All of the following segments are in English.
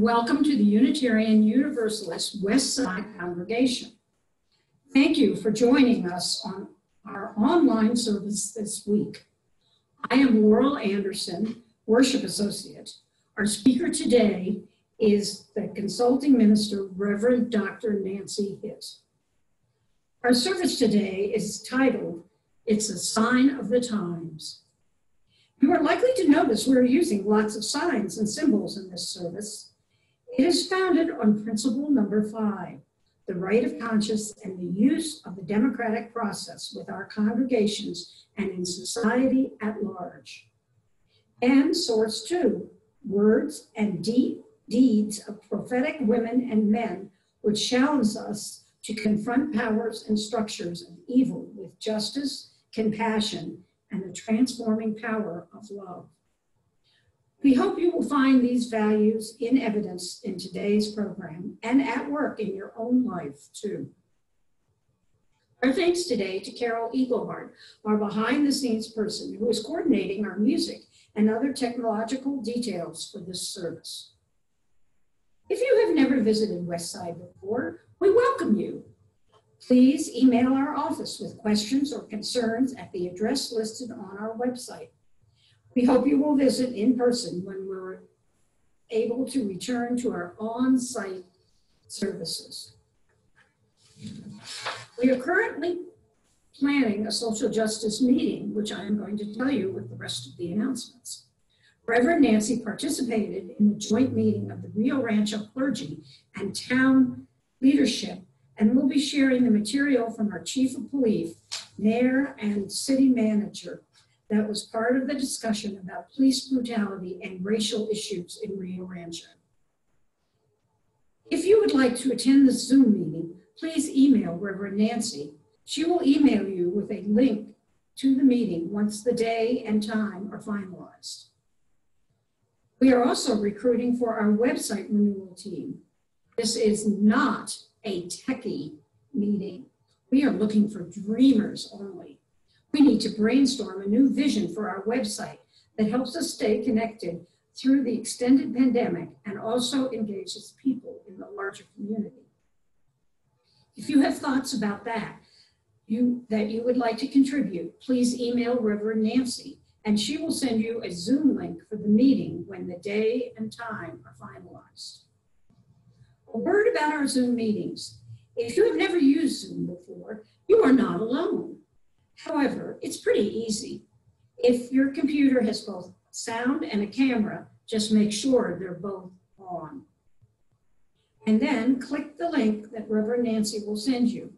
welcome to the Unitarian Universalist West Side Congregation. Thank you for joining us on our online service this week. I am Laurel Anderson, Worship Associate. Our speaker today is the Consulting Minister, Reverend Dr. Nancy Hitt. Our service today is titled, It's a Sign of the Times. You are likely to notice we're using lots of signs and symbols in this service. It is founded on principle number 5, the right of conscience and the use of the democratic process with our congregations and in society at large. And source 2, words and deeds of prophetic women and men which challenge us to confront powers and structures of evil with justice, compassion, and the transforming power of love. We hope you will find these values in evidence in today's program and at work in your own life too. Our thanks today to Carol Eaglehart, our behind-the-scenes person who is coordinating our music and other technological details for this service. If you have never visited Westside before, we welcome you. Please email our office with questions or concerns at the address listed on our website. We hope you will visit in person when we're able to return to our on-site services. We are currently planning a social justice meeting, which I am going to tell you with the rest of the announcements. Reverend Nancy participated in the joint meeting of the Rio Rancho clergy and town leadership and will be sharing the material from our chief of police, mayor, and city manager that was part of the discussion about police brutality and racial issues in Rio Rancho. If you would like to attend the Zoom meeting, please email Reverend Nancy. She will email you with a link to the meeting once the day and time are finalized. We are also recruiting for our website renewal team. This is not a techie meeting. We are looking for dreamers only. We need to brainstorm a new vision for our website that helps us stay connected through the extended pandemic and also engages people in the larger community. If you have thoughts about that you would like to contribute, please email Reverend Nancy and she will send you a Zoom link for the meeting when the day and time are finalized. A word about our Zoom meetings. If you have never used Zoom before, you are not alone. However, it's pretty easy. If your computer has both sound and a camera, just make sure they're both on. And then click the link that Reverend Nancy will send you.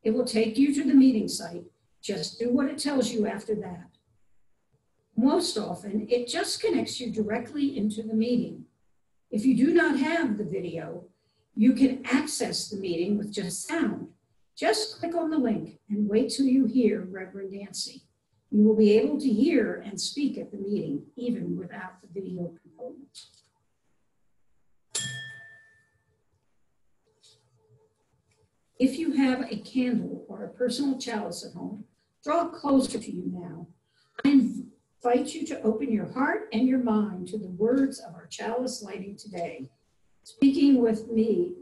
It will take you to the meeting site. Just do what it tells you after that. Most often, it just connects you directly into the meeting. If you do not have the video, you can access the meeting with just sound. Just click on the link and wait till you hear Reverend Nancy. You will be able to hear and speak at the meeting, even without the video component. If you have a candle or a personal chalice at home, draw it closer to you now. I invite you to open your heart and your mind to the words of our chalice lighting today, speaking with me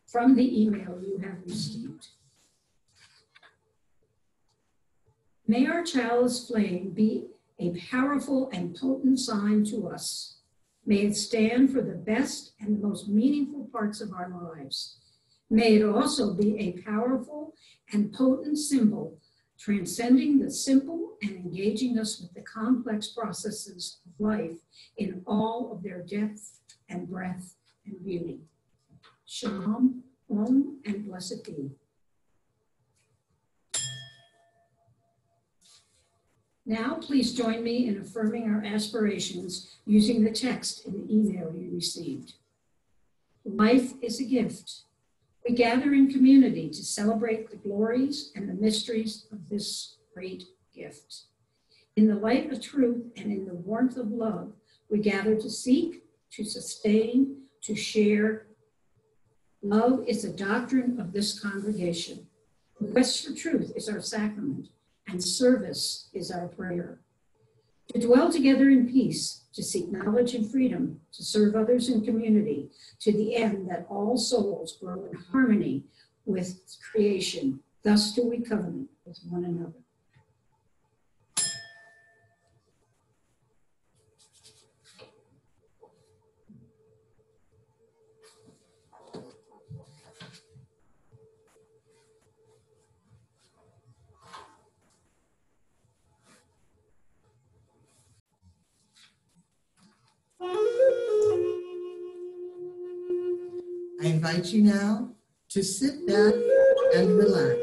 from the email you have received. May our chalice flame be a powerful and potent sign to us. May it stand for the best and the most meaningful parts of our lives. May it also be a powerful and potent symbol, transcending the simple and engaging us with the complex processes of life in all of their depth and breadth and beauty. Shalom, Om, and blessed be. Now, please join me in affirming our aspirations using the text in the email you received. Life is a gift. We gather in community to celebrate the glories and the mysteries of this great gift. In the light of truth and in the warmth of love, we gather to seek, to sustain, to share. Love is the doctrine of this congregation. The quest for truth is our sacrament, and service is our prayer. to dwell together in peace, to seek knowledge and freedom, to serve others in community, to the end that all souls grow in harmony with creation. Thus do we covenant with one another. I invite you now to sit back and relax.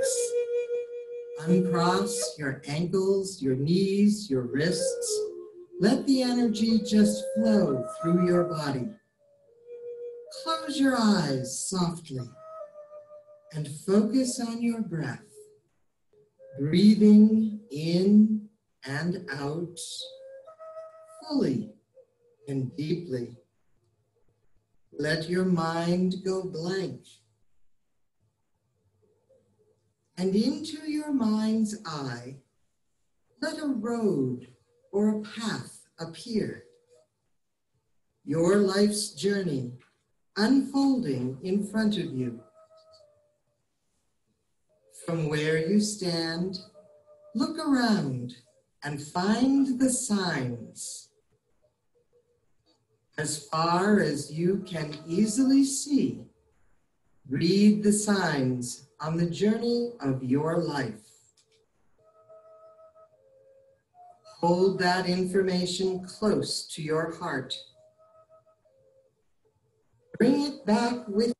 Uncross your ankles, your knees, your wrists. Let the energy just flow through your body. Close your eyes softly and focus on your breath, breathing in and out fully and deeply. Let your mind go blank. And into your mind's eye, let a road or a path appear. Your life's journey unfolding in front of you. From where you stand, look around and find the signs. As far as you can easily see, read the signs on the journey of your life. Hold that information close to your heart. Bring it back with you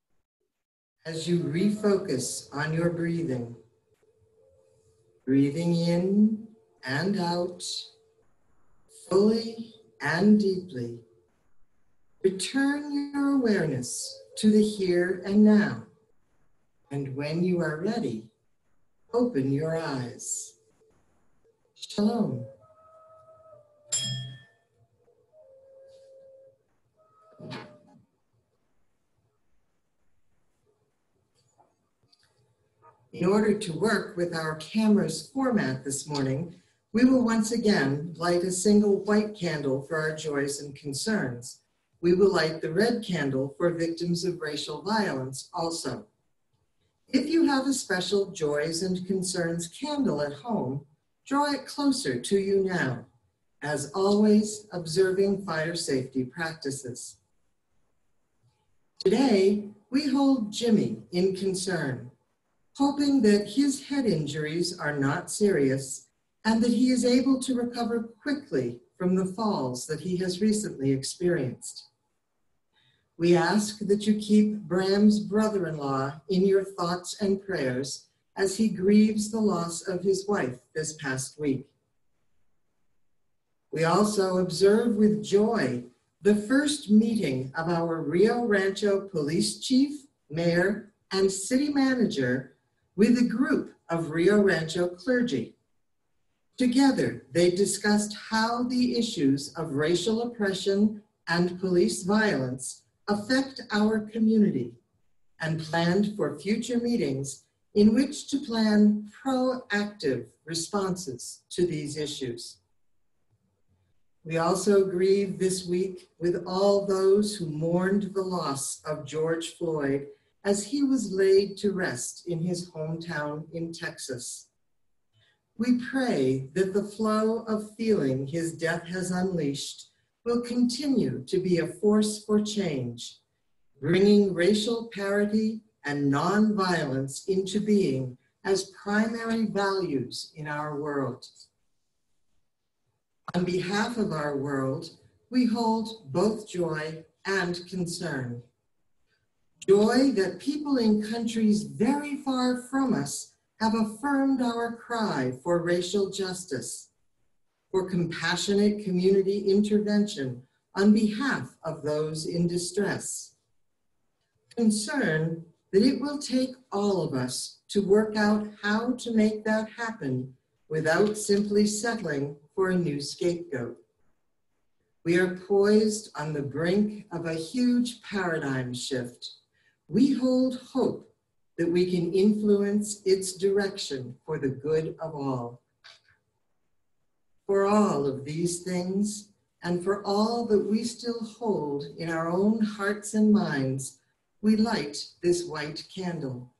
as you refocus on your breathing. Breathing in and out, fully and deeply. Return your awareness to the here and now. And when you are ready, open your eyes. Shalom. In order to work with our camera's format this morning, we will once again light a single white candle for our joys and concerns. We will light the red candle for victims of racial violence also. If you have a special joys and concerns candle at home, draw it closer to you now, as always observing fire safety practices. Today, we hold Jimmy in concern, hoping that his head injuries are not serious and that he is able to recover quickly from the falls that he has recently experienced. We ask that you keep Bram's brother-in-law in your thoughts and prayers as he grieves the loss of his wife this past week. We also observe with joy the first meeting of our Rio Rancho police chief, mayor, and city manager with a group of Rio Rancho clergy. Together, they discussed how the issues of racial oppression and police violence affect our community and planned for future meetings in which to plan proactive responses to these issues. We also grieve this week with all those who mourned the loss of George Floyd as he was laid to rest in his hometown in Texas. We pray that the flow of feeling his death has unleashed will continue to be a force for change, bringing racial parity and nonviolence into being as primary values in our world. On behalf of our world, we hold both joy and concern. Joy that people in countries very far from us have affirmed our cry for racial justice, for compassionate community intervention on behalf of those in distress. Concern that it will take all of us to work out how to make that happen without simply settling for a new scapegoat. We are poised on the brink of a huge paradigm shift. We hold hope that we can influence its direction for the good of all. For all of these things, and for all that we still hold in our own hearts and minds, we light this white candle.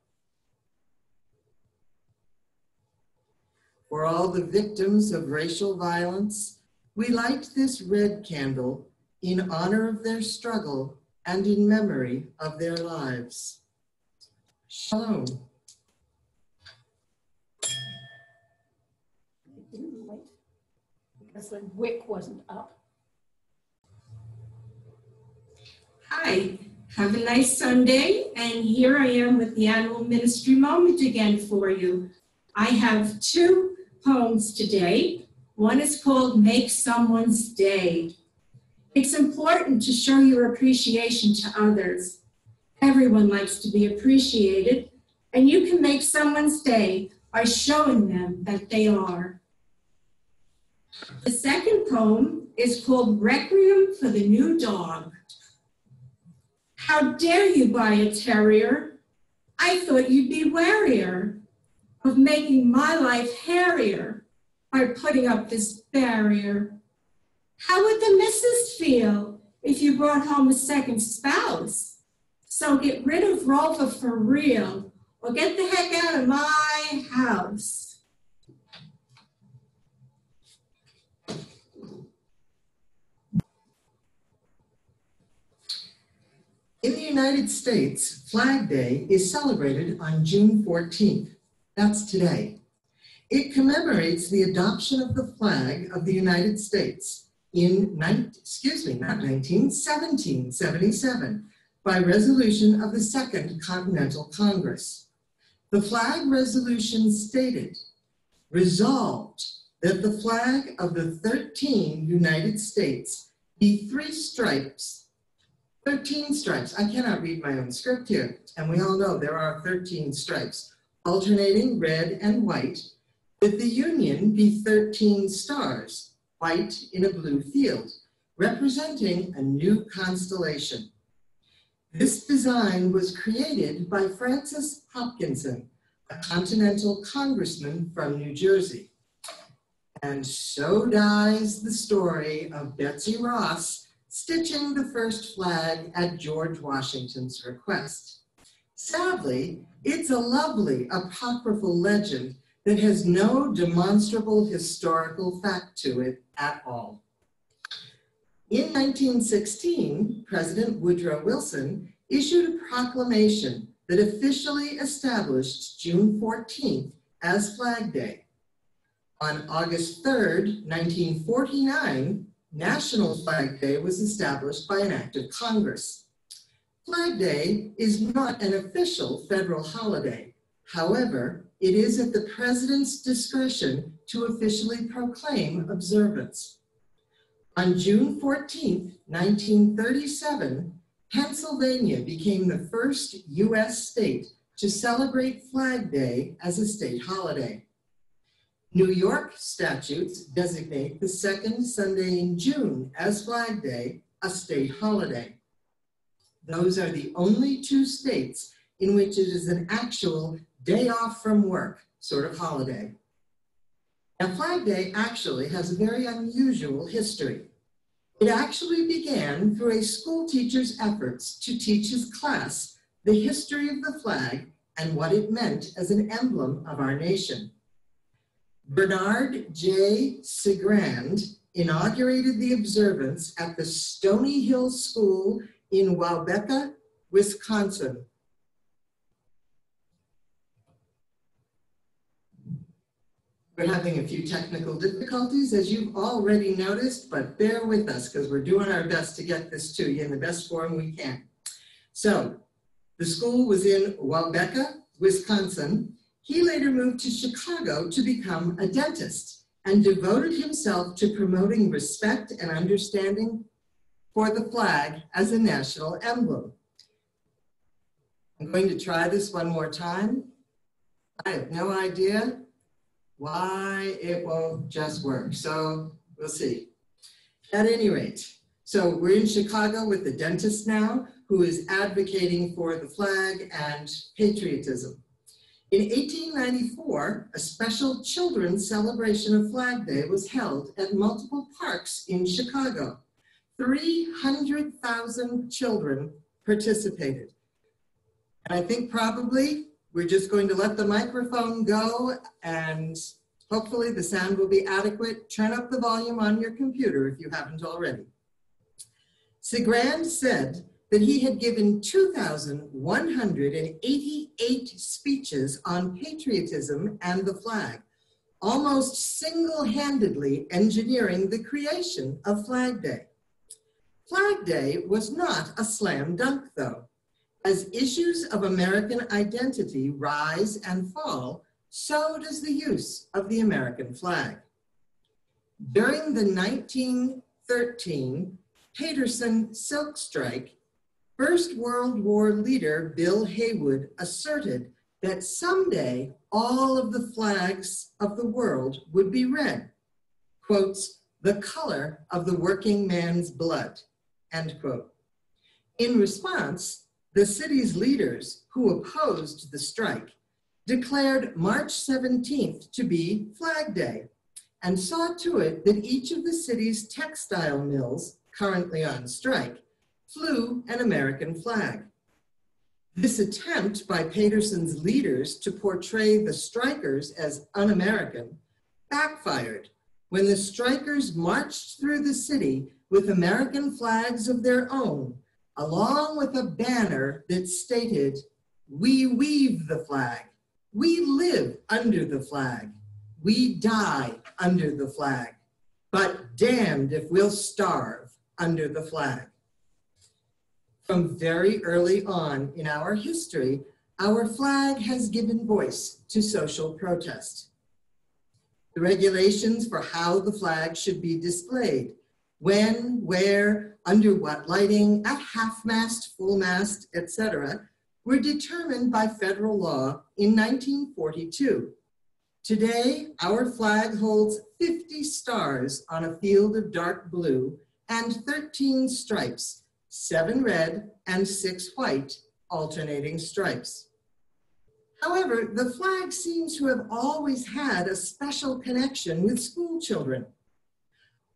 For all the victims of racial violence, we light this red candle in honor of their struggle and in memory of their lives. Shalom. Because the wick wasn't up. Hi, have a nice Sunday, and here I am with the annual ministry moment again for you. I have two poems today. One is called Make Someone's Day. It's important to show your appreciation to others. Everyone likes to be appreciated, and you can make someone's day by showing them that they are. The second poem is called Requiem for the New Dog. How dare you buy a terrier? I thought you'd be warier of making my life hairier by putting up this barrier. How would the missus feel if you brought home a second spouse? So get rid of Rover for real, or get the heck out of my house. In the United States, Flag Day is celebrated on June 14th. That's today. It commemorates the adoption of the flag of the United States in 1777 by resolution of the Second Continental Congress. The flag resolution stated, resolved that the flag of the 13 United States be 13 stripes. I cannot read my own script here, and we all know there are 13 stripes, alternating red and white, that the Union be 13 stars, white in a blue field, representing a new constellation. This design was created by Francis Hopkinson, a Continental Congressman from New Jersey. And so dies the story of Betsy Ross stitching the first flag at George Washington's request. Sadly, it's a lovely apocryphal legend that has no demonstrable historical fact to it at all. In 1916, President Woodrow Wilson issued a proclamation that officially established June 14th as Flag Day. On August 3rd, 1949, National Flag Day was established by an act of Congress. Flag Day is not an official federal holiday. However, it is at the President's discretion to officially proclaim observance. On June 14, 1937, Pennsylvania became the first U.S. state to celebrate Flag Day as a state holiday. New York statutes designate the second Sunday in June as Flag Day, a state holiday. Those are the only two states in which it is an actual day off from work sort of holiday. Now, Flag Day actually has a very unusual history. It actually began through a school teacher's efforts to teach his class the history of the flag and what it meant as an emblem of our nation. Bernard J. Segrand inaugurated the observance at the Stony Hill School in Waubeca, Wisconsin. We're having a few technical difficulties, as you've already noticed, but bear with us because we're doing our best to get this to you in the best form we can. So, the school was in Waubeca, Wisconsin. He later moved to Chicago to become a dentist and devoted himself to promoting respect and understanding for the flag as a national emblem. I'm going to try this one more time. I have no idea why it won't just work, so we'll see. At any rate, so we're in Chicago with the dentist now who is advocating for the flag and patriotism. In 1894, a special children's celebration of Flag Day was held at multiple parks in Chicago. 300,000 children participated. And I think probably we're just going to let the microphone go, and hopefully the sound will be adequate. Turn up the volume on your computer if you haven't already. Segrand said that he had given 2,188 speeches on patriotism and the flag, almost single-handedly engineering the creation of Flag Day. Flag Day was not a slam dunk, though. As issues of American identity rise and fall, so does the use of the American flag. During the 1913 Paterson Silk Strike, First World War leader Bill Haywood asserted that someday all of the flags of the world would be red, quotes, the color of the working man's blood, end quote. In response, the city's leaders who opposed the strike declared March 17th to be Flag Day and saw to it that each of the city's textile mills, currently on strike, flew an American flag. This attempt by Paterson's leaders to portray the strikers as un-American backfired when the strikers marched through the city with American flags of their own, along with a banner that stated, "We weave the flag, we live under the flag, we die under the flag, but damned if we'll starve under the flag." From very early on in our history, our flag has given voice to social protest. The regulations for how the flag should be displayed, when, where, under what lighting, at half-mast, full-mast, etc., were determined by federal law in 1942. Today, our flag holds 50 stars on a field of dark blue and 13 stripes, 7 red and 6 white, alternating stripes. However, the flag seems to have always had a special connection with school children.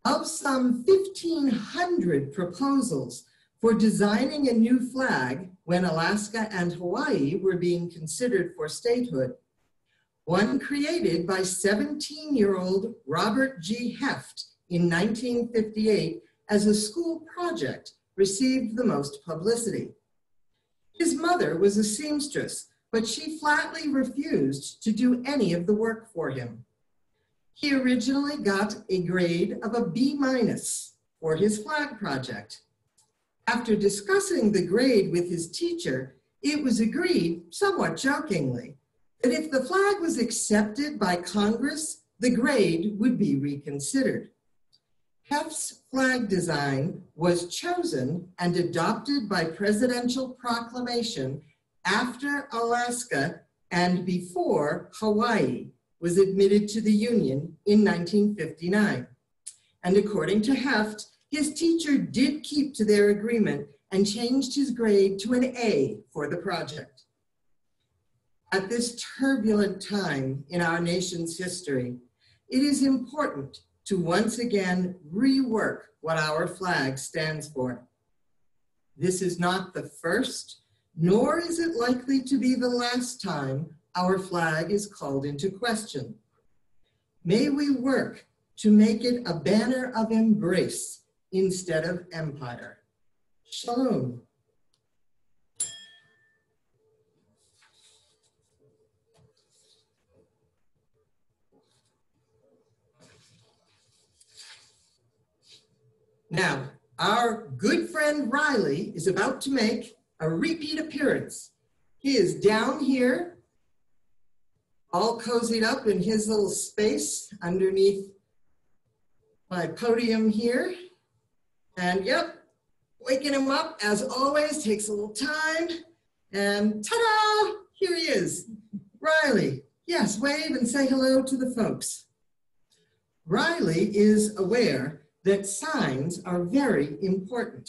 Of some 1,500 proposals for designing a new flag when Alaska and Hawaii were being considered for statehood, one created by 17-year-old Robert G. Heft in 1958 as a school project received the most publicity. His mother was a seamstress, but she flatly refused to do any of the work for him. He originally got a grade of a B- for his flag project. After discussing the grade with his teacher, it was agreed, somewhat jokingly, that if the flag was accepted by Congress, the grade would be reconsidered. Heft's flag design was chosen and adopted by presidential proclamation after Alaska and before Hawaii was admitted to the Union in 1959. And according to Heft, his teacher did keep to their agreement and changed his grade to an A for the project. At this turbulent time in our nation's history, it is important to once again rework what our flag stands for. This is not the first, nor is it likely to be the last time our flag is called into question. May we work to make it a banner of embrace instead of empire. Shalom. Now, our good friend Riley is about to make a repeat appearance. He is down here, all cozied up in his little space underneath my podium here. And yep, waking him up, as always, takes a little time. And ta-da, here he is. Riley, yes, wave and say hello to the folks. Riley is aware that signs are very important.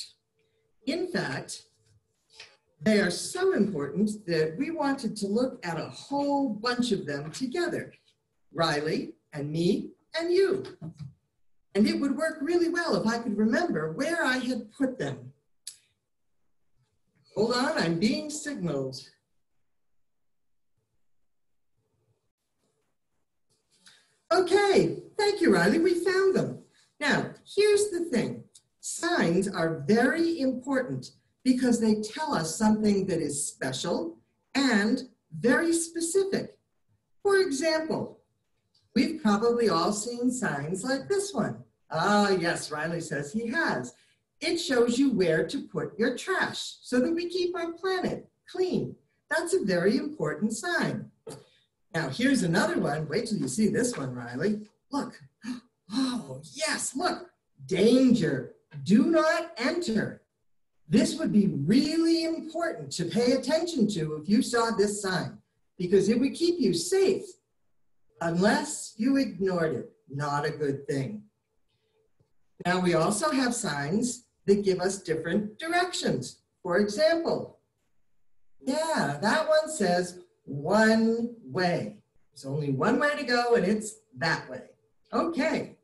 In fact, They are so important that we wanted to look at a whole bunch of them together, Riley and me and you. And it would work really well if I could remember where I had put them. Hold on, I'm being signaled. Okay, thank you, Riley, we found them. Now, here's the thing. Signs are very important because they tell us something that is special and very specific. For example, we've probably all seen signs like this one. Ah, yes, Riley says he has. It shows you where to put your trash so that we keep our planet clean. That's a very important sign. Now, here's another one. Wait till you see this one, Riley. Look. Oh, yes, look. Danger. Do not enter. This would be really important to pay attention to if you saw this sign, because it would keep you safe unless you ignored it. Not a good thing. Now, we also have signs that give us different directions. For example, yeah, that one says one way. There's only one way to go, and it's that way. Okay.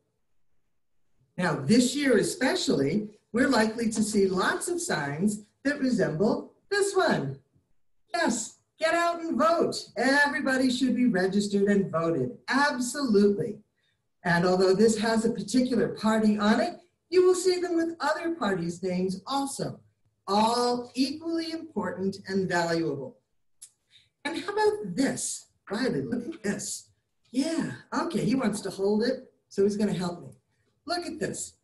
Now, this year especially, we're likely to see lots of signs that resemble this one. Yes, get out and vote. Everybody should be registered and voted. Absolutely. And although this has a particular party on it, you will see them with other parties' names also, all equally important and valuable. And how about this? Riley, look at this. Yeah, okay, he wants to hold it, so he's going to help me. Look at this.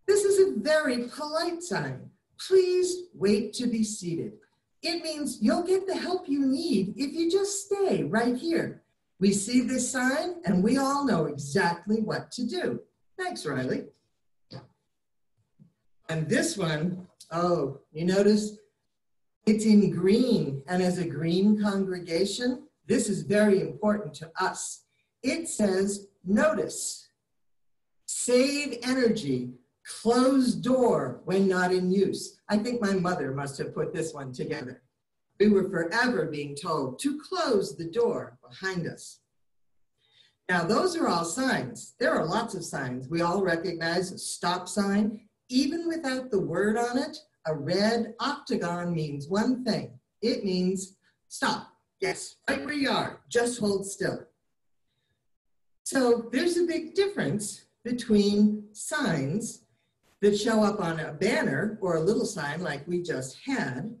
This is a very polite sign. Please wait to be seated. It means you'll get the help you need if you just stay right here. We see this sign and we all know exactly what to do. Thanks, Riley. And this one, oh, you notice it's in green, and as a green congregation, this is very important to us. It says, notice, save energy, close door when not in use. I think my mother must have put this one together. We were forever being told to close the door behind us. Now, those are all signs. There are lots of signs. We all recognize a stop sign. Even without the word on it, a red octagon means one thing. It means stop. Yes, right where you are. Just hold still. So there's a big difference between signs that show up on a banner or a little sign like we just had,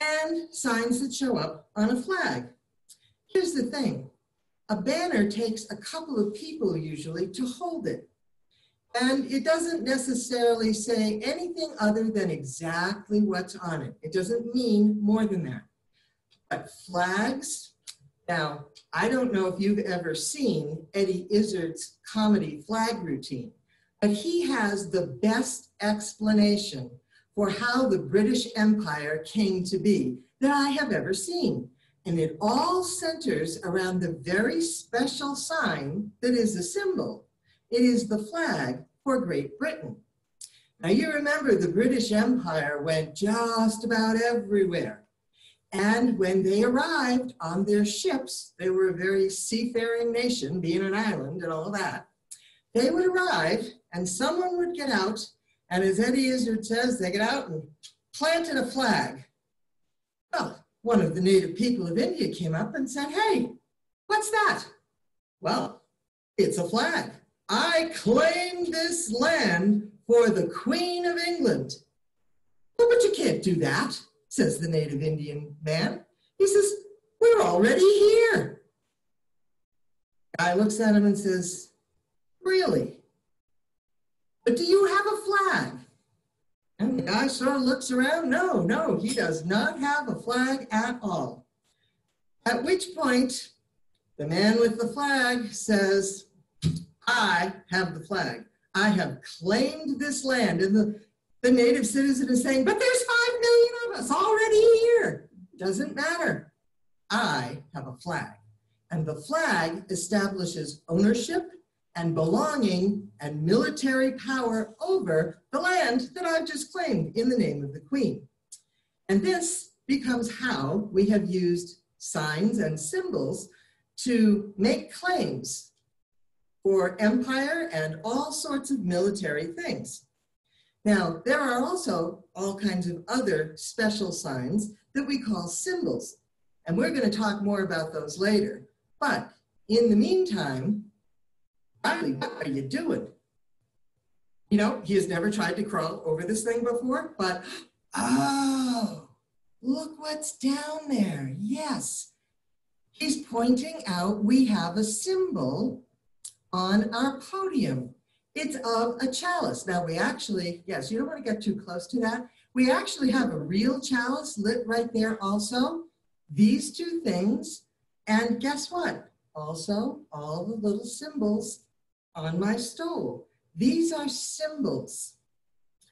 and signs that show up on a flag. Here's the thing. A banner takes a couple of people usually to hold it. And it doesn't necessarily say anything other than exactly what's on it. It doesn't mean more than that. But flags, now, I don't know if you've ever seen Eddie Izzard's comedy flag routine, but he has the best explanation for how the British Empire came to be that I have ever seen. And it all centers around the very special sign that is a symbol. It is the flag for Great Britain. Now you remember the British Empire went just about everywhere. And when they arrived on their ships, they were a very seafaring nation, being an island and all that. They would arrive and someone would get out, and as Eddie Izzard says, they get out and planted a flag. Well, one of the native people of India came up and said, "Hey, what's that?" "Well, it's a flag. I claim this land for the Queen of England." "Well, but you can't do that," says the native Indian man. He says, "We're already here." Guy looks at him and says, "Really? But do you have a flag?" And the guy sort of looks around. No, he does not have a flag at all. At which point, the man with the flag says, "I have the flag. I have claimed this land." And the native citizen is saying, "But there's 5 million of us already here." Doesn't matter. I have a flag. And the flag establishes ownership and belonging and military power over the land that I've just claimed in the name of the Queen. And this becomes how we have used signs and symbols to make claims for empire and all sorts of military things. Now, there are also all kinds of other special signs that we call symbols, and we're going to talk more about those later. But in the meantime, Riley, what are you doing? You know, he has never tried to crawl over this thing before, but oh, look what's down there. Yes, he's pointing out we have a symbol on our podium. It's of a chalice. Now we actually, yes, you don't want to get too close to that. We actually have a real chalice lit right there also. These two things, and guess what? Also, all the little symbols on my stole. These are symbols.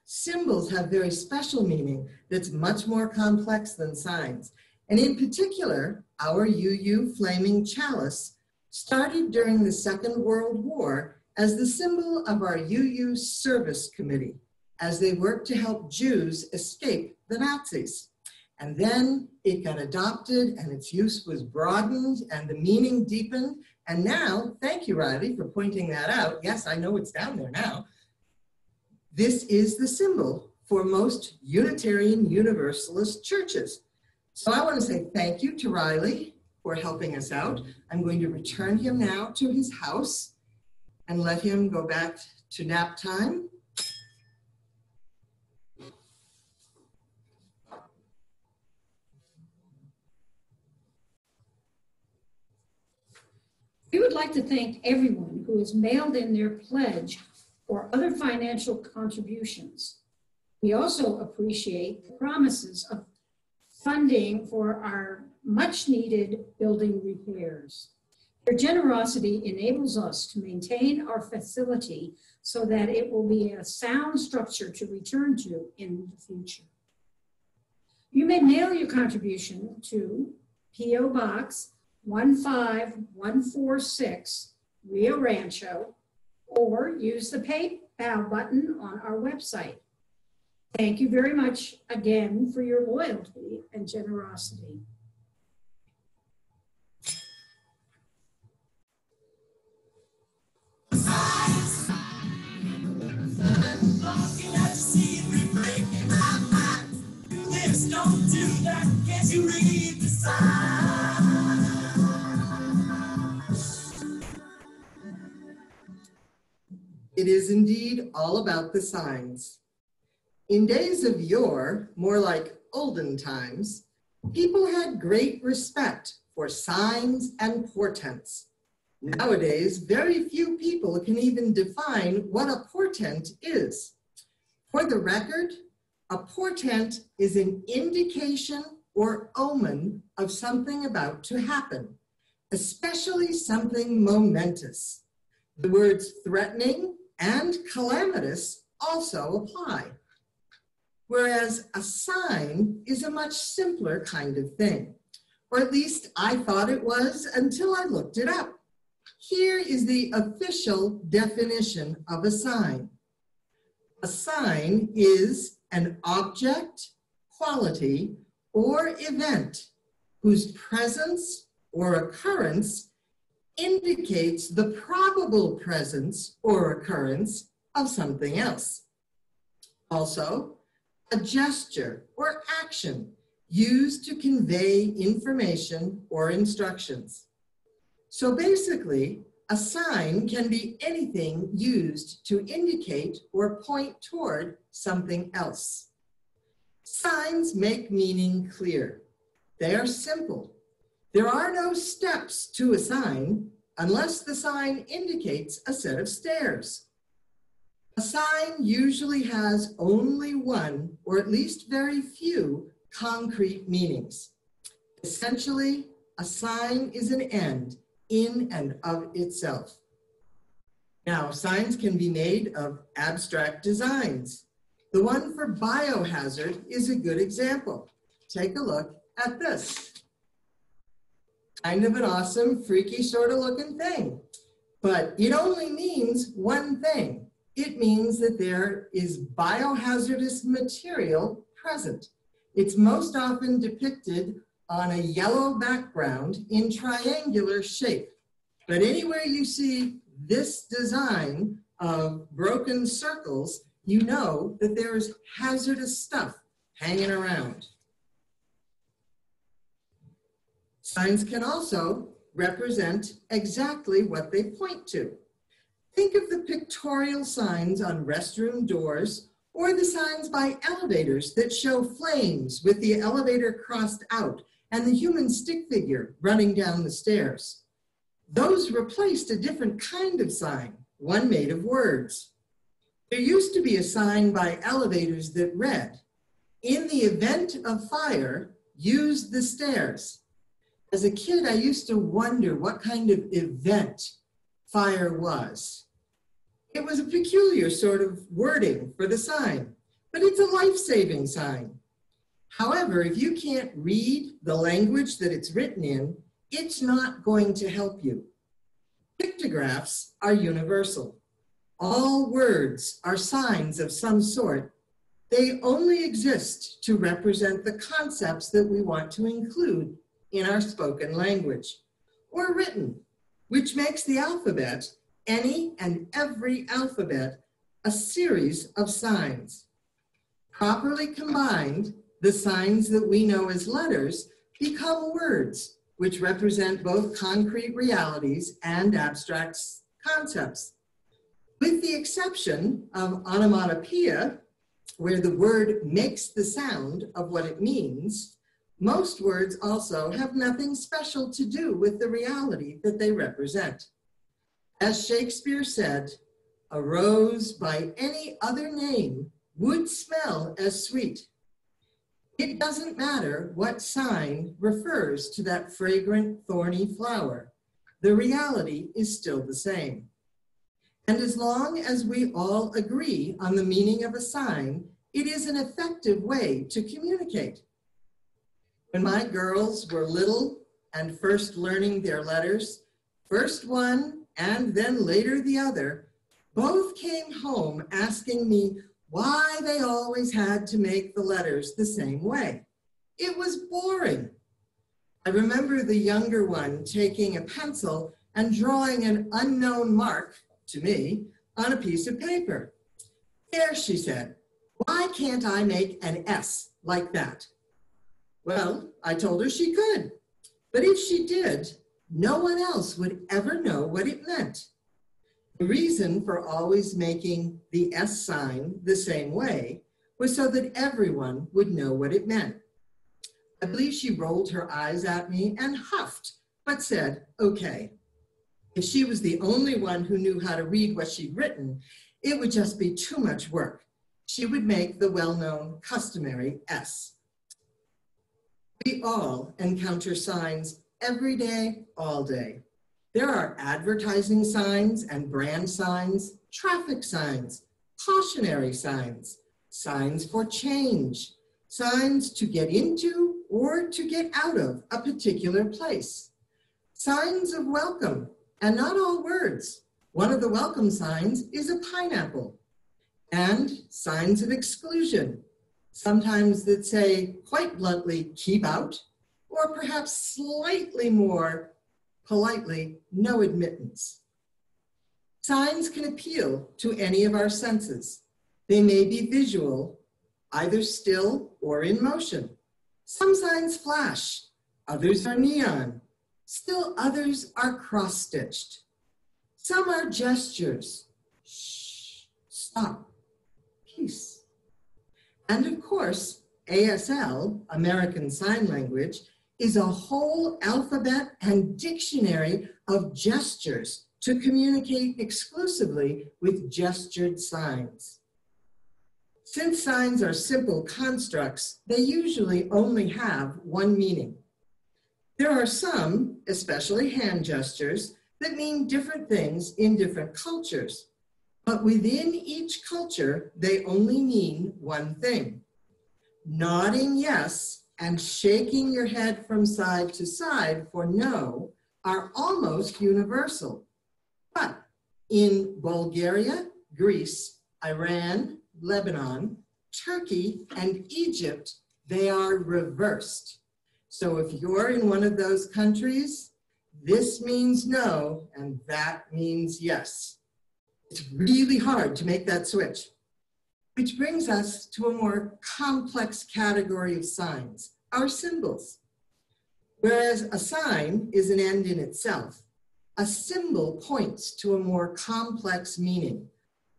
Symbols have very special meaning that's much more complex than signs. And in particular, our UU flaming chalice started during the Second World War as the symbol of our UU Service Committee as they worked to help Jews escape the Nazis. And then it got adopted and its use was broadened and the meaning deepened. And now, thank you, Riley, for pointing that out. Yes, I know it's down there now. This is the symbol for most Unitarian Universalist churches. So I want to say thank you to Riley for helping us out. I'm going to return him now to his house and let him go back to nap time. We would like to thank everyone who has mailed in their pledge or other financial contributions. We also appreciate the promises of funding for our much needed building repairs. Your generosity enables us to maintain our facility so that it will be a sound structure to return to in the future. You may mail your contribution to P.O. Box 15146, Rio Rancho, or use the PayPal button on our website. Thank you very much again for your loyalty and generosity. Don't do that, can't you read the sign? It is indeed all about the signs. In days of yore, more like olden times, people had great respect for signs and portents. Nowadays, very few people can even define what a portent is. For the record, a portent is an indication or omen of something about to happen, especially something momentous. The words threatening and calamitous also apply. Whereas a sign is a much simpler kind of thing, or at least I thought it was until I looked it up. Here is the official definition of a sign. A sign is an object, quality, or event whose presence or occurrence indicates the probable presence or occurrence of something else. Also, a gesture or action used to convey information or instructions. So basically, a sign can be anything used to indicate or point toward something else. Signs make meaning clear. They are simple. There are no steps to a sign unless the sign indicates a set of stairs. A sign usually has only one, or at least very few, concrete meanings. Essentially, a sign is an end in and of itself. Now, signs can be made of abstract designs. The one for biohazard is a good example. Take a look at this. Kind of an awesome, freaky sort of looking thing. But it only means one thing. It means that there is biohazardous material present. It's most often depicted on a yellow background in triangular shape. But anywhere you see this design of broken circles, you know that there is hazardous stuff hanging around. Signs can also represent exactly what they point to. Think of the pictorial signs on restroom doors or the signs by elevators that show flames with the elevator crossed out and the human stick figure running down the stairs. Those replaced a different kind of sign, one made of words. There used to be a sign by elevators that read, "In the event of fire, use the stairs." As a kid, I used to wonder what kind of event fire was. It was a peculiar sort of wording for the sign, but it's a life-saving sign. However, if you can't read the language that it's written in, it's not going to help you. Pictographs are universal. All words are signs of some sort. They only exist to represent the concepts that we want to include in our spoken language, or written, which makes the alphabet, any and every alphabet, a series of signs. Properly combined, the signs that we know as letters become words, which represent both concrete realities and abstract concepts. With the exception of onomatopoeia, where the word makes the sound of what it means, most words also have nothing special to do with the reality that they represent. As Shakespeare said, "A rose by any other name would smell as sweet." It doesn't matter what sign refers to that fragrant, thorny flower. The reality is still the same. And as long as we all agree on the meaning of a sign, it is an effective way to communicate. When my girls were little and first learning their letters, first one and then later the other, both came home asking me why they always had to make the letters the same way. It was boring. I remember the younger one taking a pencil and drawing an unknown mark, to me, on a piece of paper. "There," she said, "why can't I make an S like that?" Well, I told her she could, but if she did, no one else would ever know what it meant. The reason for always making the S sign the same way was so that everyone would know what it meant. I believe she rolled her eyes at me and huffed, but said, okay. If she was the only one who knew how to read what she'd written, it would just be too much work. She would make the well-known customary S. We all encounter signs every day, all day. There are advertising signs and brand signs, traffic signs, cautionary signs, signs for change, signs to get into or to get out of a particular place, signs of welcome, and not all words. One of the welcome signs is a pineapple, and signs of exclusion, sometimes that say quite bluntly, keep out, or perhaps slightly more politely, no admittance. Signs can appeal to any of our senses. They may be visual, either still or in motion. Some signs flash, others are neon, still others are cross-stitched. Some are gestures, shh, stop, peace. And of course, ASL, American Sign Language, is a whole alphabet and dictionary of gestures to communicate exclusively with gestured signs. Since signs are simple constructs, they usually only have one meaning. There are some, especially hand gestures, that mean different things in different cultures, but within each culture, they only mean one thing. Nodding yes and shaking your head from side to side for no are almost universal. But in Bulgaria, Greece, Iran, Lebanon, Turkey, and Egypt, They are reversed. So if you're in one of those countries, this means no, and that means yes. It's really hard to make that switch. Which brings us to a more complex category of signs, our symbols. Whereas a sign is an end in itself, a symbol points to a more complex meaning,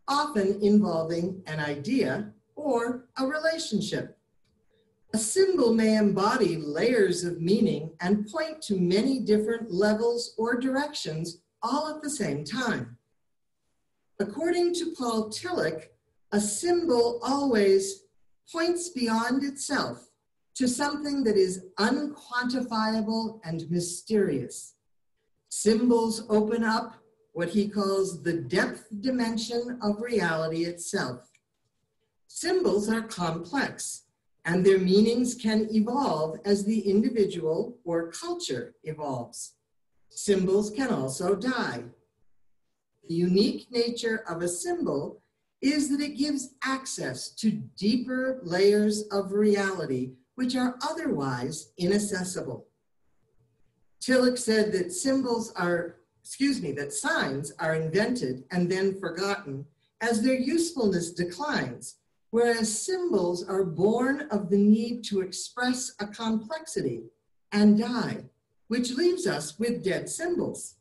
often involving an idea or a relationship. A symbol may embody layers of meaning and point to many different levels or directions all at the same time. According to Paul Tillich, a symbol always points beyond itself to something that is unquantifiable and mysterious. Symbols open up what he calls the depth dimension of reality itself. Symbols are complex, and their meanings can evolve as the individual or culture evolves. Symbols can also die. The unique nature of a symbol is that it gives access to deeper layers of reality which are otherwise inaccessible. Tillich said that signs are invented and then forgotten as their usefulness declines, whereas symbols are born of the need to express a complexity and die, which leaves us with dead symbols.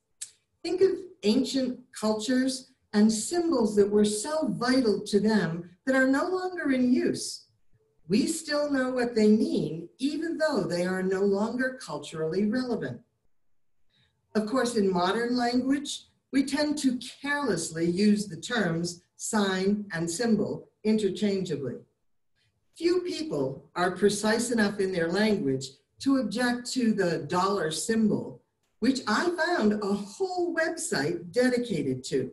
Think of ancient cultures and symbols that were so vital to them that are no longer in use. We still know what they mean, even though they are no longer culturally relevant. Of course, in modern language, we tend to carelessly use the terms sign and symbol interchangeably. Few people are precise enough in their language to object to the dollar symbol, which I found a whole website dedicated to.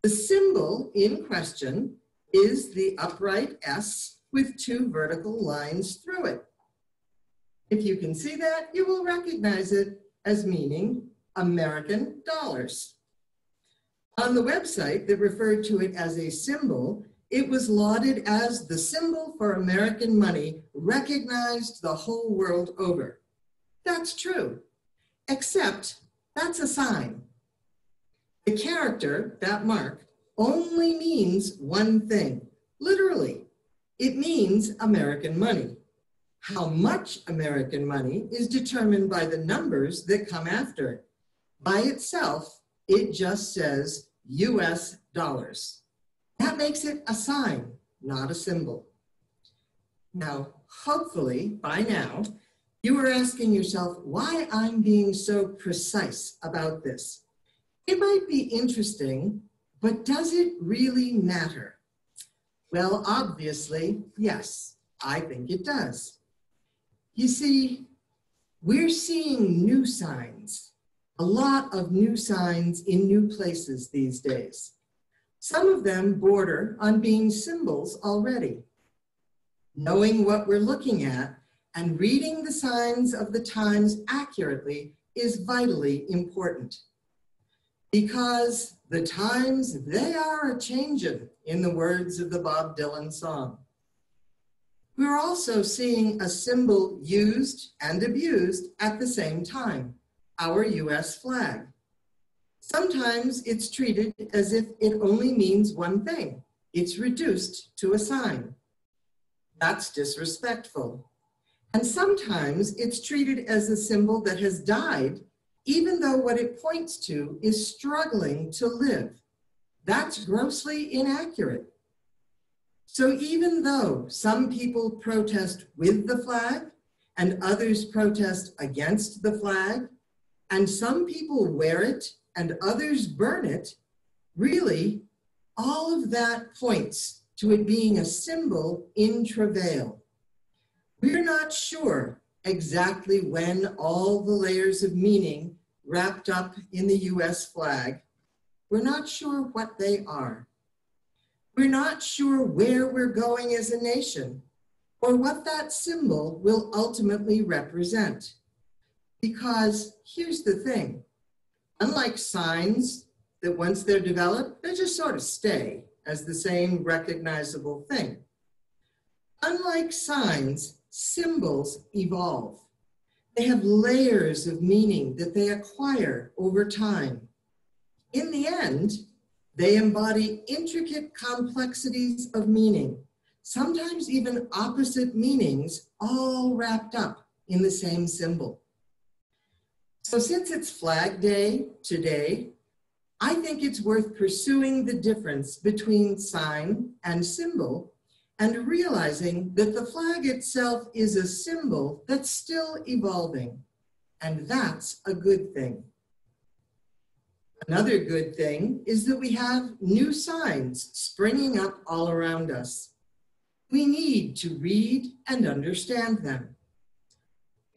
The symbol in question is the upright S with two vertical lines through it. If you can see that, you will recognize it as meaning American dollars. On the website that referred to it as a symbol, it was lauded as the symbol for American money recognized the whole world over. That's true, except that's a sign. The character, that mark, only means one thing. Literally, it means American money. How much American money is determined by the numbers that come after it. By itself, it just says US dollars. That makes it a sign, not a symbol. Now, hopefully, by now, you are asking yourself why I'm being so precise about this. It might be interesting, but does it really matter? Well, obviously, yes, I think it does. You see, we're seeing new signs, a lot of new signs in new places these days. Some of them border on being symbols already. Knowing what we're looking at and reading the signs of the times accurately is vitally important. Because the times, they are a-changin', in the words of the Bob Dylan song. We're also seeing a symbol used and abused at the same time, our US flag. Sometimes it's treated as if it only means one thing. It's reduced to a sign. That's disrespectful. And sometimes it's treated as a symbol that has died, even though what it points to is struggling to live. That's grossly inaccurate. So even though some people protest with the flag and others protest against the flag, and some people wear it and others burn it, really, all of that points to it being a symbol in travail. We're not sure exactly when all the layers of meaning wrapped up in the US flag. We're not sure what they are. We're not sure where we're going as a nation or what that symbol will ultimately represent. Because here's the thing, unlike signs that once they're developed, they just sort of stay as the same recognizable thing. Unlike signs, symbols evolve. They have layers of meaning that they acquire over time. In the end, they embody intricate complexities of meaning, sometimes even opposite meanings, all wrapped up in the same symbol. So since it's Flag Day today, I think it's worth pursuing the difference between sign and symbol and realizing that the flag itself is a symbol that's still evolving, and that's a good thing. Another good thing is that we have new signs springing up all around us. We need to read and understand them.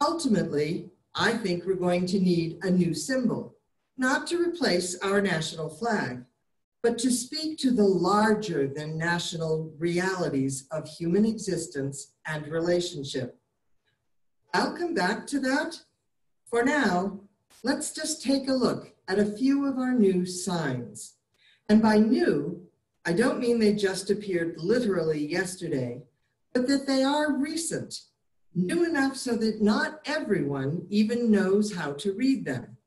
Ultimately, I think we're going to need a new symbol, not to replace our national flag, but to speak to the larger than national realities of human existence and relationship. I'll come back to that. For now, let's just take a look at a few of our new signs. And by new, I don't mean they just appeared literally yesterday, but that they are recent, new enough so that not everyone even knows how to read them.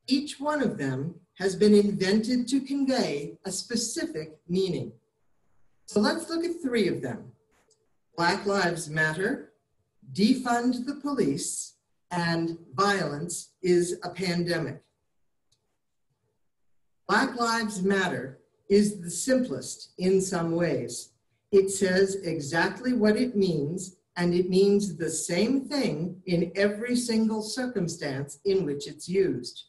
Each one of them has been invented to convey a specific meaning. So let's look at three of them: Black Lives Matter, Defund the Police, and Violence is a Pandemic. Black Lives Matter is the simplest in some ways. It says exactly what it means, and it means the same thing in every single circumstance in which it's used.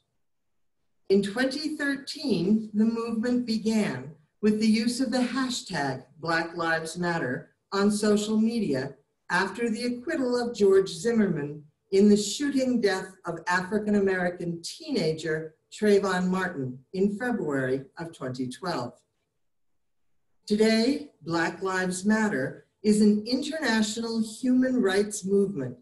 In 2013, the movement began with the use of the hashtag Black Lives Matter on social media after the acquittal of George Zimmerman in the shooting death of African-American teenager Trayvon Martin in February of 2012. Today, Black Lives Matter is an international human rights movement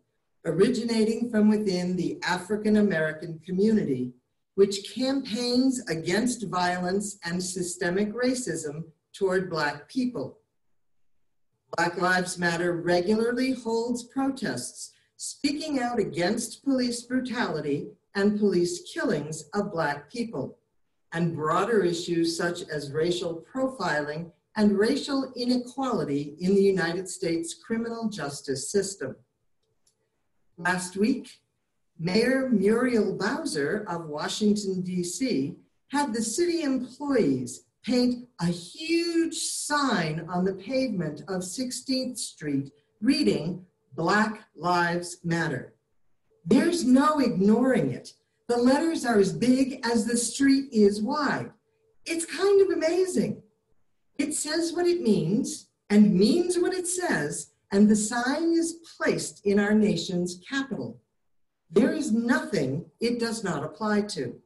originating from within the African-American community, which campaigns against violence and systemic racism toward Black people. Black Lives Matter regularly holds protests speaking out against police brutality and police killings of Black people, and broader issues such as racial profiling and racial inequality in the United States criminal justice system. Last week, Mayor Muriel Bowser of Washington, D.C., had the city employees paint a huge sign on the pavement of 16th Street reading, "Black Lives Matter." There's no ignoring it. The letters are as big as the street is wide. It's kind of amazing. It says what it means and means what it says, and the sign is placed in our nation's capital. There is nothing it does not apply to.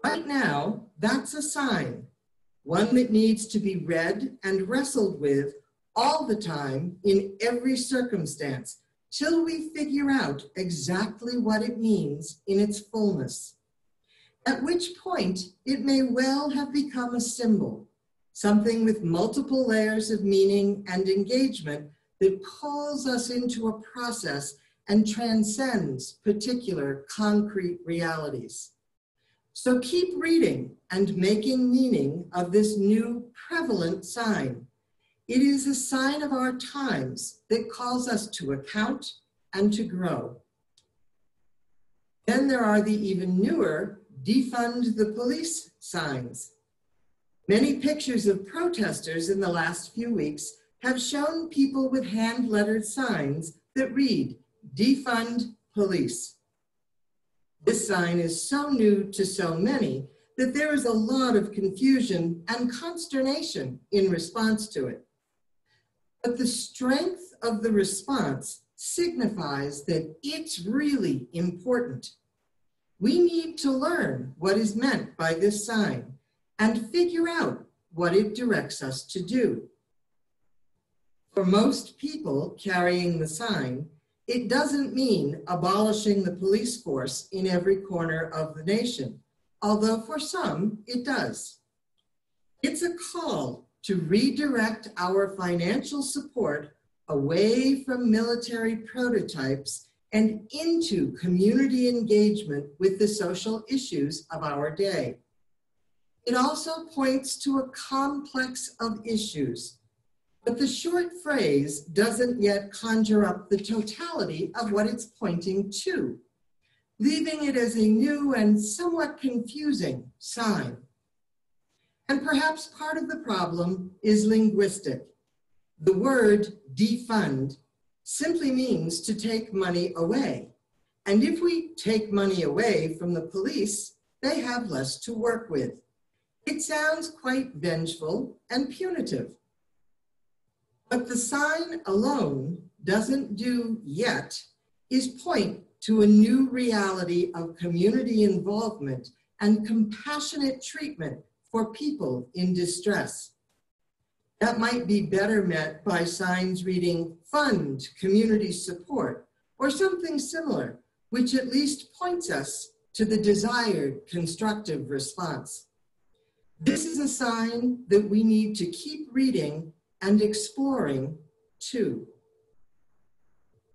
Right now, that's a sign, one that needs to be read and wrestled with all the time in every circumstance till we figure out exactly what it means in its fullness. At which point, it may well have become a symbol, something with multiple layers of meaning and engagement that pulls us into a process and transcends particular concrete realities. So keep reading and making meaning of this new prevalent sign. It is a sign of our times that calls us to account and to grow. Then there are the even newer defund the police signs. Many pictures of protesters in the last few weeks have shown people with hand-lettered signs that read, "Defund police." This sign is so new to so many that there is a lot of confusion and consternation in response to it. But the strength of the response signifies that it's really important. We need to learn what is meant by this sign and figure out what it directs us to do. For most people carrying the sign, it doesn't mean abolishing the police force in every corner of the nation, although for some it does. It's a call to redirect our financial support away from military prototypes and into community engagement with the social issues of our day. It also points to a complex of issues, but the short phrase doesn't yet conjure up the totality of what it's pointing to, leaving it as a new and somewhat confusing sign. And perhaps part of the problem is linguistic. The word defund simply means to take money away. And if we take money away from the police, they have less to work with. It sounds quite vengeful and punitive. What the sign alone doesn't do yet is point to a new reality of community involvement and compassionate treatment for people in distress. That might be better met by signs reading fund community support or something similar, which at least points us to the desired constructive response. This is a sign that we need to keep reading and exploring too.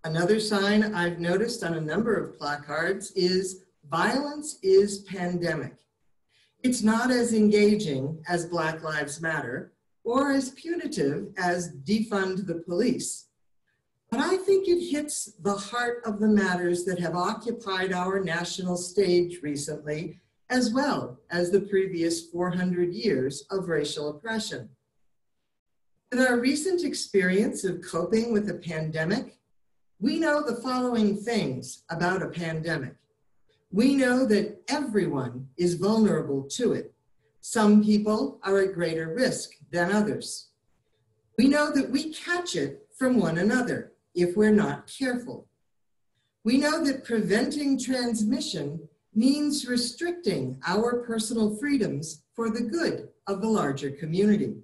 Another sign I've noticed on a number of placards is violence is pandemic. It's not as engaging as Black Lives Matter or as punitive as defund the police. But I think it hits the heart of the matters that have occupied our national stage recently, as well as the previous 400 years of racial oppression. With our recent experience of coping with a pandemic, we know the following things about a pandemic. We know that everyone is vulnerable to it. Some people are at greater risk than others. We know that we catch it from one another if we're not careful. We know that preventing transmission means restricting our personal freedoms for the good of the larger community.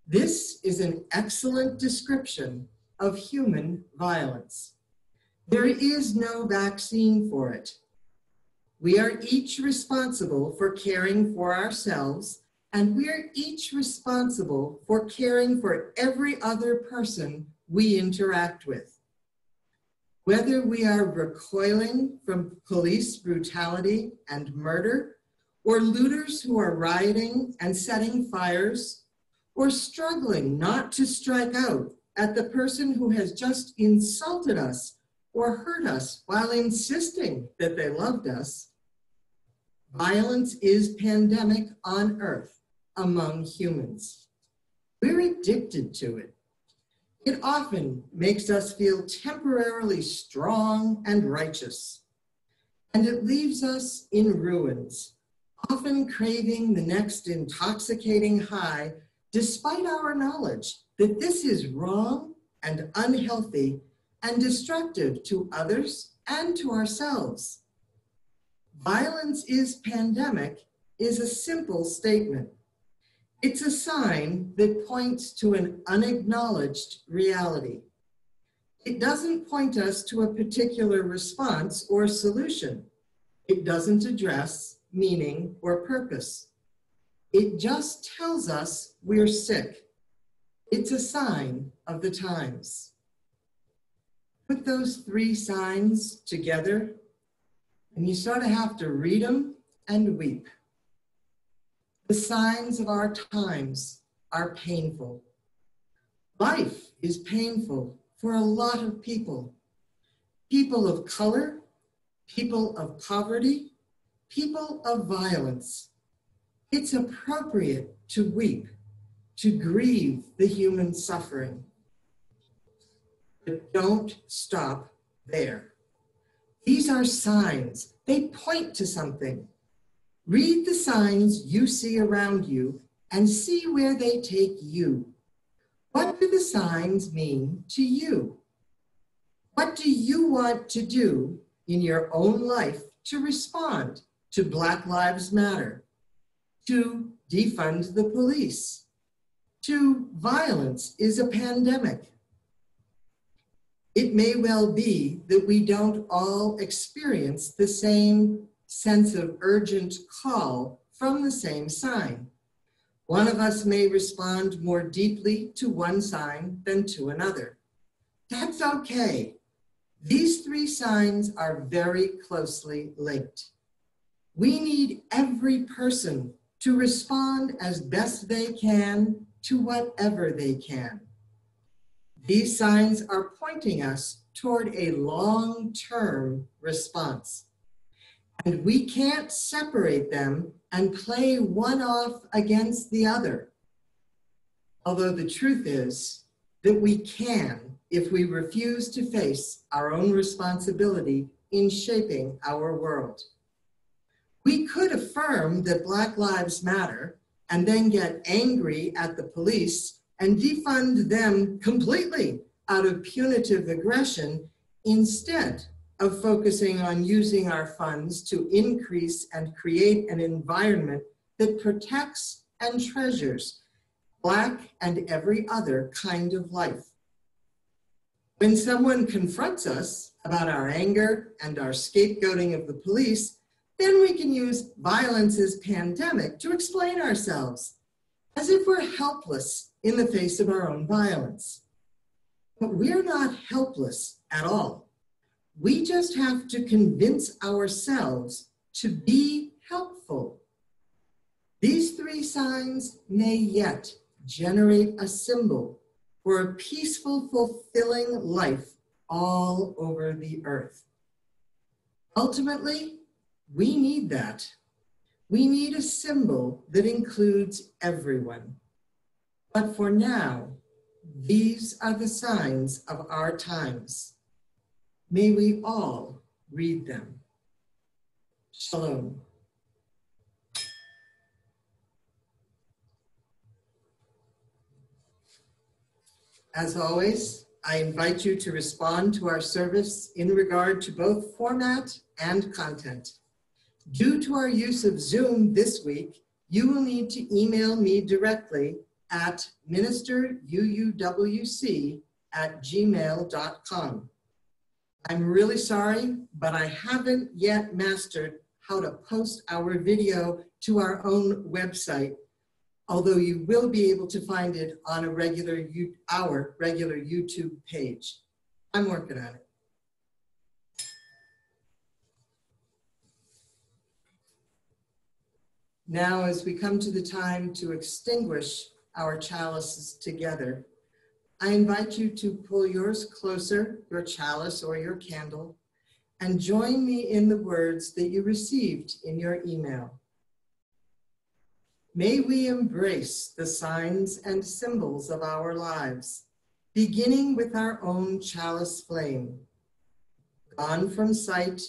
This is an excellent description of human violence. There is no vaccine for it. We are each responsible for caring for ourselves, and we're each responsible for caring for every other person we interact with. Whether we are recoiling from police brutality and murder, or looters who are rioting and setting fires, or struggling not to strike out at the person who has just insulted us or hurt us while insisting that they loved us, violence is pandemic on Earth among humans. We're addicted to it. It often makes us feel temporarily strong and righteous, and it leaves us in ruins, often craving the next intoxicating high, despite our knowledge that this is wrong and unhealthy and destructive to others and to ourselves. Violence is pandemic is a simple statement. It's a sign that points to an unacknowledged reality. It doesn't point us to a particular response or solution. It doesn't address meaning or purpose. It just tells us we're sick. It's a sign of the times. Put those three signs together, and you sort of have to read them and weep. The signs of our times are painful. Life is painful for a lot of people. People of color, people of poverty, people of violence. It's appropriate to weep, to grieve the human suffering. But don't stop there. These are signs. They point to something. Read the signs you see around you and see where they take you. What do the signs mean to you? What do you want to do in your own life to respond to Black Lives Matter, to defund the police, to violence is a pandemic? It may well be that we don't all experience the same sense of urgent call from the same sign, One of us may respond more deeply to one sign than to another. That's okay. These three signs are very closely linked. We need every person to respond as best they can to whatever they can. These signs are pointing us toward a long-term response. And we can't separate them and play one off against the other. Although the truth is that we can if we refuse to face our own responsibility in shaping our world. We could affirm that Black Lives Matter and then get angry at the police and defund them completely out of punitive aggression instead of focusing on using our funds to increase and create an environment that protects and treasures Black and every other kind of life. When someone confronts us about our anger and our scapegoating of the police, then we can use violence as pandemic to explain ourselves, as if we're helpless in the face of our own violence. But we're not helpless at all. We just have to convince ourselves to be helpful. These three signs may yet generate a symbol for a peaceful, fulfilling life all over the earth. Ultimately, we need that. We need a symbol that includes everyone. But for now, these are the signs of our times. May we all read them. Shalom. As always, I invite you to respond to our service in regard to both format and content. Due to our use of Zoom this week, you will need to email me directly at ministeruuwc@gmail.com. I'm really sorry, but I haven't yet mastered how to post our video to our own website, although you will be able to find it on our regular YouTube page. I'm working on it. Now, as we come to the time to extinguish our chalices together, I invite you to pull yours closer, your chalice or your candle, and join me in the words that you received in your email. May we embrace the signs and symbols of our lives, beginning with our own chalice flame. Gone from sight,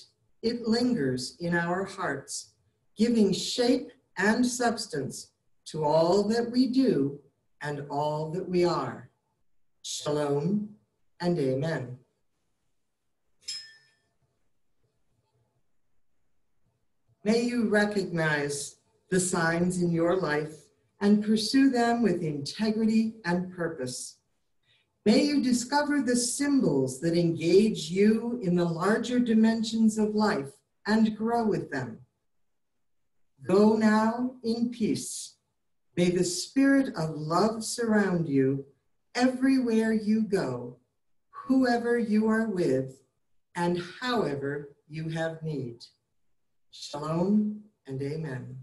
it lingers in our hearts, giving shape and substance to all that we do and all that we are. Shalom and amen. May you recognize the signs in your life and pursue them with integrity and purpose. May you discover the symbols that engage you in the larger dimensions of life and grow with them. Go now in peace. May the spirit of love surround you everywhere you go, whoever you are with, and however you have need. Shalom and amen.